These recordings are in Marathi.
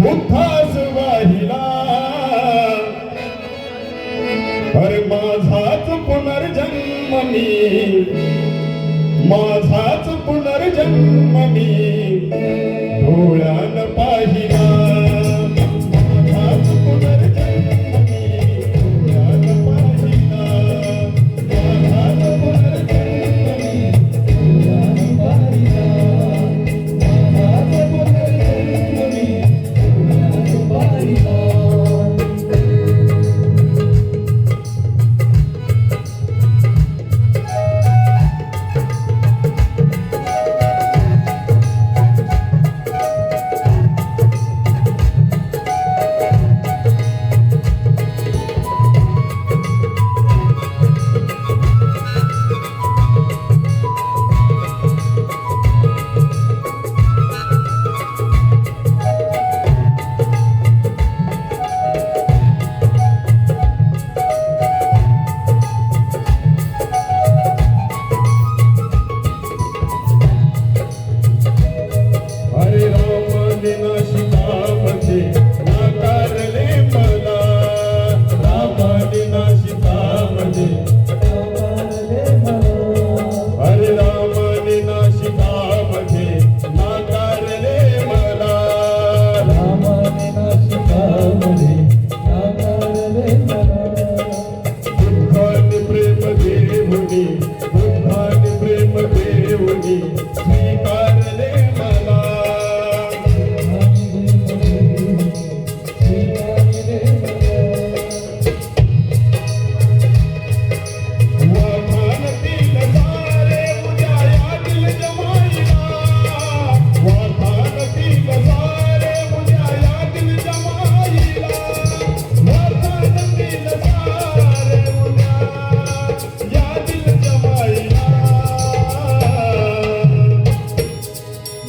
बुद्धास वाहिला अरे माझाच पुनर्जन्म मी माझाच पुनर्जन्म मी डोळ्यान पाहिला माझाच पुनर्जन्म मी डोळ्यान पाहिला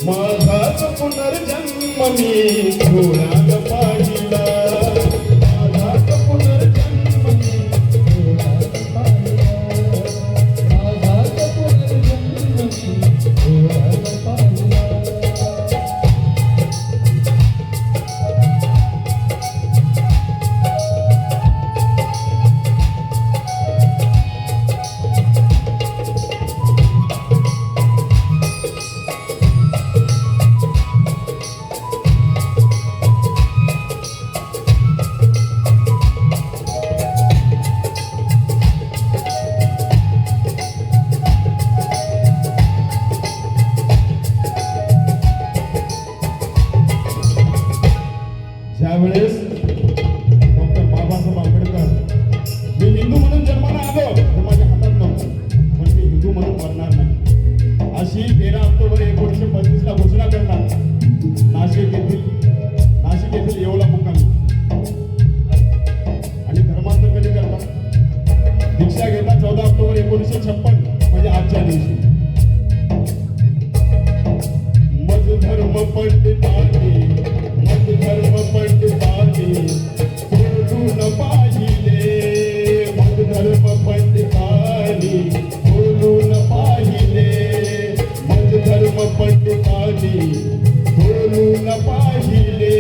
माझाच पुनर्जन्म मी डोळ्यान पाहिला माझाच पुनर्जन्म मी डोळ्यान पाहिला माझाच पुनर्जन्म मी डोळ्यान पाहिला माझाच पुनर्जन्म मी डोळ्यान पाहिला माझाच पुनर्जन्म मी डोळ्यान पाहिला ज्यावेळेस डॉक्टर बाबासाहेब आंबेडकर मी हिंदू म्हणून जन्माला आलो हे माझ्या हातात नव्हतं पण मी हिंदू म्हणून मरणार नाही अशी 13 ऑक्टोबर 1935 ला घोषणा करतात नाशिक येथील येवला मुक्कामी आणि धर्मांतर कधी करतात दीक्षा घेतात 14 ऑक्टोबर 1956 म्हणजे आजच्या दिवशी मज धर्म पंडितांनी धर्म पंडितांनी बोलून पाहिले मग धर्म पंडितांनी बोलून पाहिले मग धर्म पंडितांनी बोलून पाहिले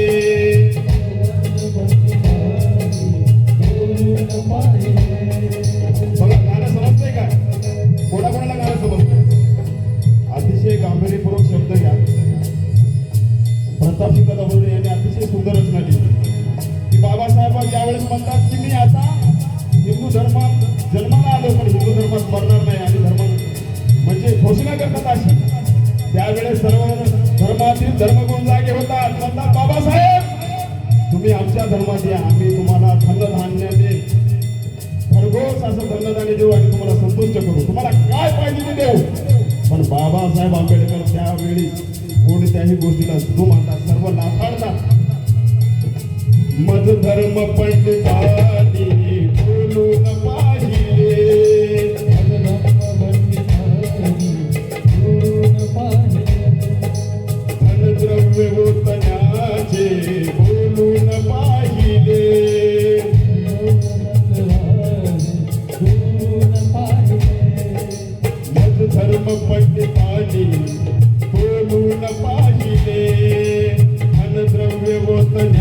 बघा गाणं समजतंय का कोणाकोणाला गाणं समजतं अतिशय गांभीर्यपूर्वक शब्द घ्या प्रतापसिंह दाभोळकर यांनी अतिशय सुंदर रचना लिहिली की बाबासाहेब ज्यावेळेस म्हणतात की मी आता हिंदू धर्मात जन्माला आलो पण हिंदू धर्मात मरणार नाही आणि धर्म म्हणजे घोषणा करतात अशी त्यावेळेस सर्व धर्मातील धर्मगुरू जागे होतात म्हणतात बाबासाहेब तुम्ही आमच्या धर्मात या आम्ही तुम्हाला धनधान्य दे भरघोस असं धनधान्य देऊ आणि तुम्हाला संतुष्ट करू तुम्हाला काय पाहिजे ते देऊ पण बाबासाहेब आंबेडकर त्यावेळी कोणत्याही गोष्टीला जो म्हणतात सर्व नाकारतात मज धर्म पंडितांनी बोलून पाहिले धनद्रव्य ओतण्याचे बोलून पाहिले मज धर्म पंडितांनी बोलून पाहिले धनद्रव्य ओतण्याचे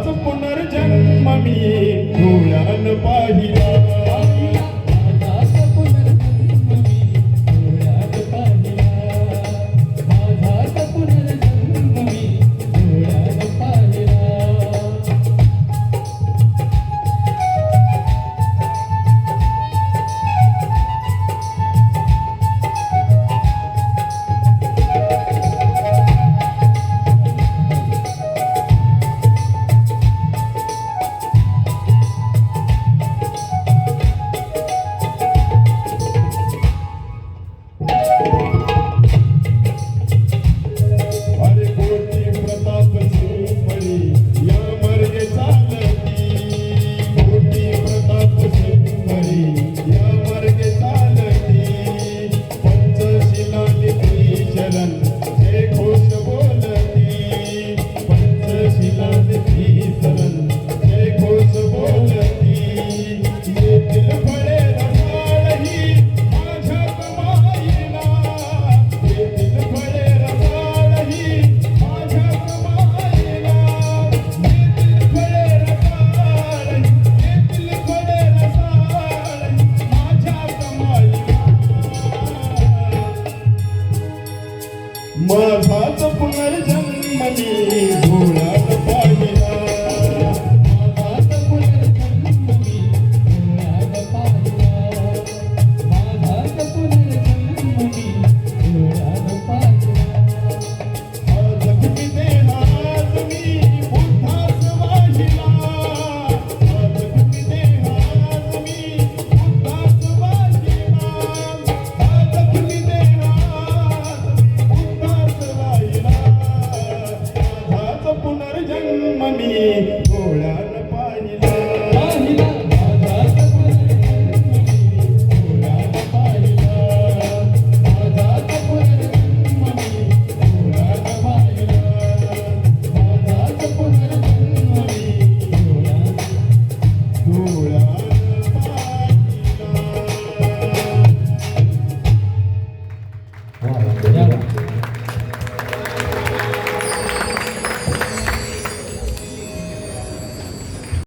हाच पुनर्जन्म मी डोळ्यान पाहिला.